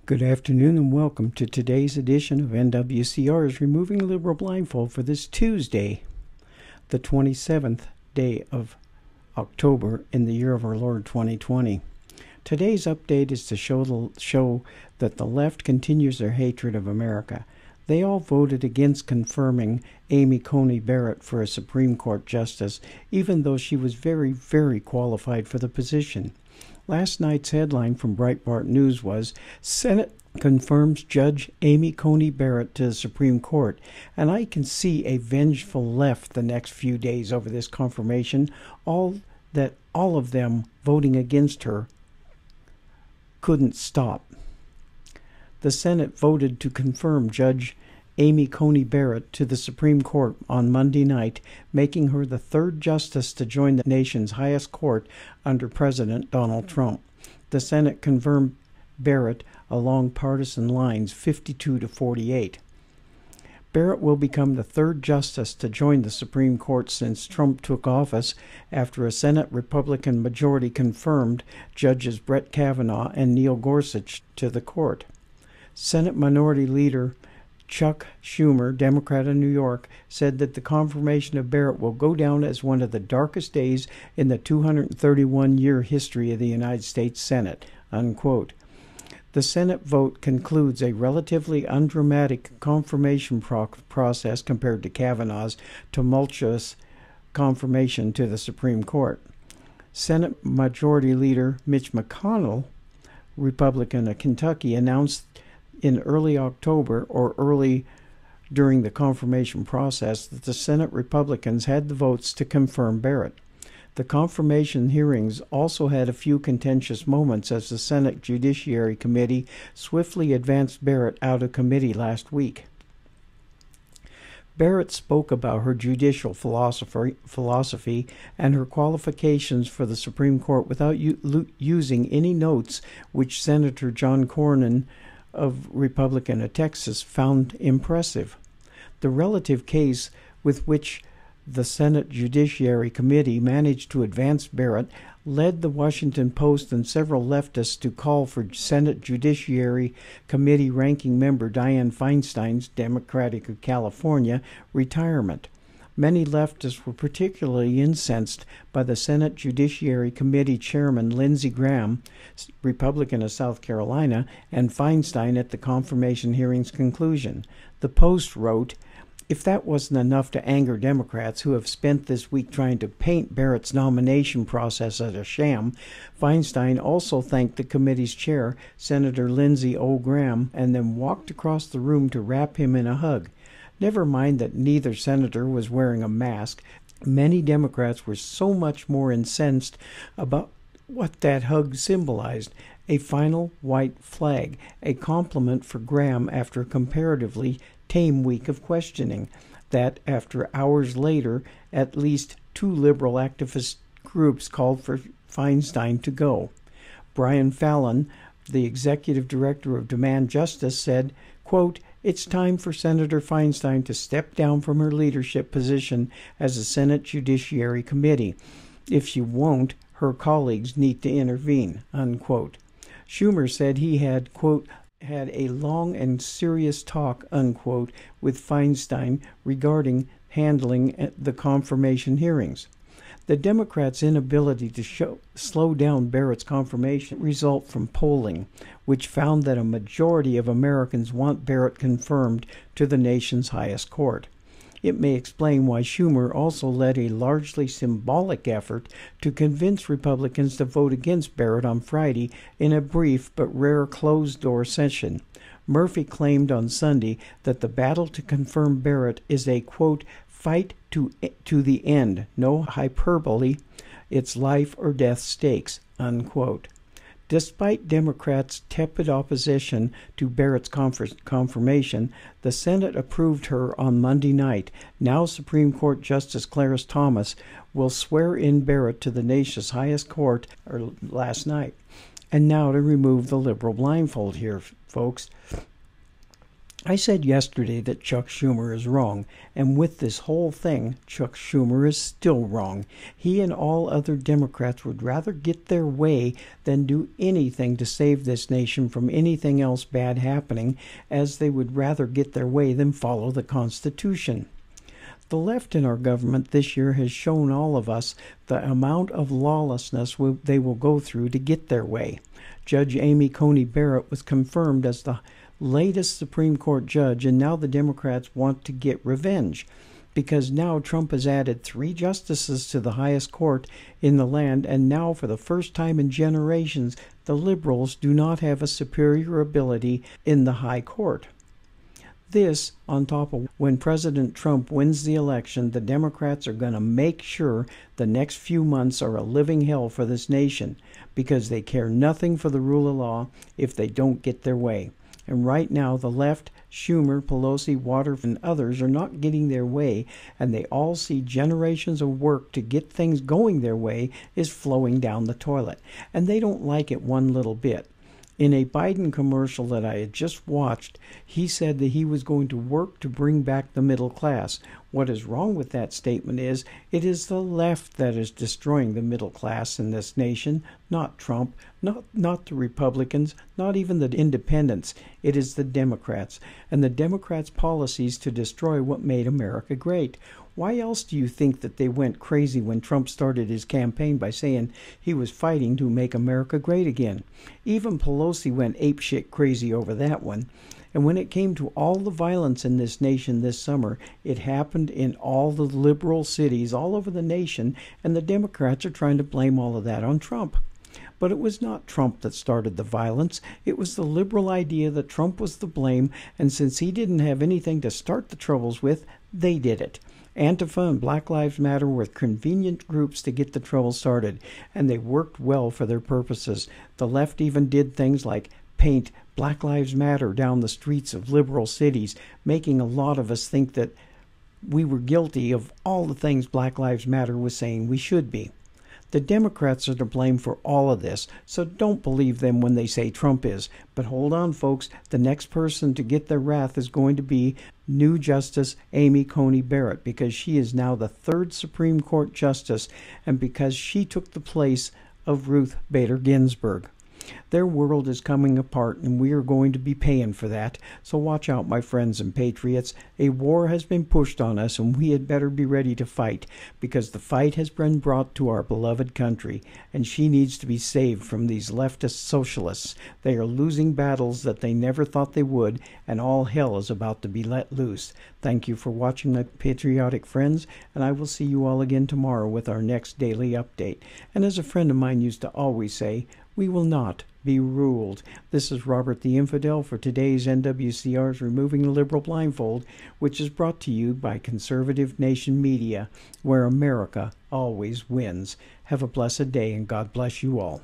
Good afternoon and welcome to today's edition of NWCR's Removing the Liberal Blindfold for this Tuesday, the 27th day of October in the year of our Lord 2020. Today's update is to show that the left continues their hatred of America. They all voted against confirming Amy Coney Barrett for a Supreme Court justice, even though she was very, very qualified for the position. Last night's headline from Breitbart News was, Senate confirms Judge Amy Coney Barrett to the Supreme Court. And I can see a vengeful left the next few days over this confirmation, all of them voting against her couldn't stop. The Senate voted to confirm Judge Amy Coney Barrett to the Supreme Court on Monday night, making her the third justice to join the nation's highest court under President Donald Trump. The Senate confirmed Barrett along partisan lines, 52-48. Barrett will become the third justice to join the Supreme Court since Trump took office, after a Senate Republican majority confirmed Judges Brett Kavanaugh and Neil Gorsuch to the court. Senate Minority Leader Chuck Schumer, Democrat of New York, said that the confirmation of Barrett will go down as one of the darkest days in the 231-year history of the United States Senate, unquote. The Senate vote concludes a relatively undramatic confirmation process compared to Kavanaugh's tumultuous confirmation to the Supreme Court. Senate Majority Leader Mitch McConnell, Republican of Kentucky, announced in early October, or early during the confirmation process, that the Senate Republicans had the votes to confirm Barrett. The confirmation hearings also had a few contentious moments as the Senate Judiciary Committee swiftly advanced Barrett out of committee last week. Barrett spoke about her judicial philosophy and her qualifications for the Supreme Court without using any notes, which Senator John Cornyn of Republican of Texas found impressive. The relative case with which the Senate Judiciary Committee managed to advance Barrett led the Washington Post and several leftists to call for Senate Judiciary Committee ranking member Dianne Feinstein's, Democratic of California, retirement. Many leftists were particularly incensed by the Senate Judiciary Committee Chairman Lindsey Graham, Republican of South Carolina, and Feinstein at the confirmation hearing's conclusion. The Post wrote, "If that wasn't enough to anger Democrats who have spent this week trying to paint Barrett's nomination process as a sham, Feinstein also thanked the committee's chair, Senator Lindsey O. Graham, and then walked across the room to wrap him in a hug. Never mind that neither senator was wearing a mask. Many Democrats were so much more incensed about what that hug symbolized, a final white flag, a compliment for Graham after a comparatively tame week of questioning, that after hours later, at least two liberal activist groups called for Feinstein to go. Brian Fallon, the executive director of Demand Justice, said, quote, "It's time for Senator Feinstein to step down from her leadership position as a Senate Judiciary Committee. If she won't, her colleagues need to intervene," unquote. Schumer said he had, quote, "had a long and serious talk," unquote, with Feinstein regarding handling the confirmation hearings. The Democrats' inability to slow down Barrett's confirmation result from polling, which found that a majority of Americans want Barrett confirmed to the nation's highest court. It may explain why Schumer also led a largely symbolic effort to convince Republicans to vote against Barrett on Friday in a brief but rare closed-door session. Murphy claimed on Sunday that the battle to confirm Barrett is a, quote, "fight to the end, no hyperbole, it's life or death stakes," unquote. Despite Democrats' tepid opposition to Barrett's confirmation, the Senate approved her on Monday night. Now Supreme Court Justice Clarence Thomas will swear in Barrett to the nation's highest court last night. And now to remove the liberal blindfold here, folks. I said yesterday that Chuck Schumer is wrong, and with this whole thing, Chuck Schumer is still wrong. He and all other Democrats would rather get their way than do anything to save this nation from anything else bad happening, as they would rather get their way than follow the Constitution. The left in our government this year has shown all of us the amount of lawlessness they will go through to get their way. Judge Amy Coney Barrett was confirmed as the latest Supreme Court judge, and now the Democrats want to get revenge because now Trump has added 3 justices to the highest court in the land, and now for the first time in generations, the liberals do not have a superior ability in the high court. This, on top of when President Trump wins the election, the Democrats are going to make sure the next few months are a living hell for this nation because they care nothing for the rule of law if they don't get their way. And right now, the left, Schumer, Pelosi, Waters, and others are not getting their way, and they all see generations of work to get things going their way is flowing down the toilet. And they don't like it one little bit. In a Biden commercial that I had just watched, he said that he was going to work to bring back the middle class. What is wrong with that statement is it is the left that is destroying the middle class in this nation, not Trump, not the Republicans, not even the independents. It is the Democrats, and the Democrats' policies to destroy what made America great. Why else do you think that they went crazy when Trump started his campaign by saying he was fighting to make America great again? Even Pelosi went apeshit crazy over that one. And when it came to all the violence in this nation this summer, it happened in all the liberal cities all over the nation, and the Democrats are trying to blame all of that on Trump. But it was not Trump that started the violence. It was the liberal idea that Trump was the blame, and since he didn't have anything to start the troubles with, they did it. Antifa and Black Lives Matter were convenient groups to get the trouble started, and they worked well for their purposes. The left even did things like paint Black Lives Matter down the streets of liberal cities, making a lot of us think that we were guilty of all the things Black Lives Matter was saying we should be. The Democrats are to blame for all of this, so don't believe them when they say Trump is. But hold on, folks, the next person to get their wrath is going to be new Justice Amy Coney Barrett, because she is now the 3rd Supreme Court Justice, and because she took the place of Ruth Bader Ginsburg. Their world is coming apart, and we are going to be paying for that. So watch out, my friends and patriots. A war has been pushed on us, and we had better be ready to fight, because the fight has been brought to our beloved country, and she needs to be saved from these leftist socialists. They are losing battles that they never thought they would, and all hell is about to be let loose. Thank you for watching, my patriotic friends, and I will see you all again tomorrow with our next daily update. And as a friend of mine used to always say, we will not be ruled. This is Robert the Infidel for today's NWCR's Removing the Liberal Blindfold, which is brought to you by Conservative Nation Media, where America always wins. Have a blessed day, and God bless you all.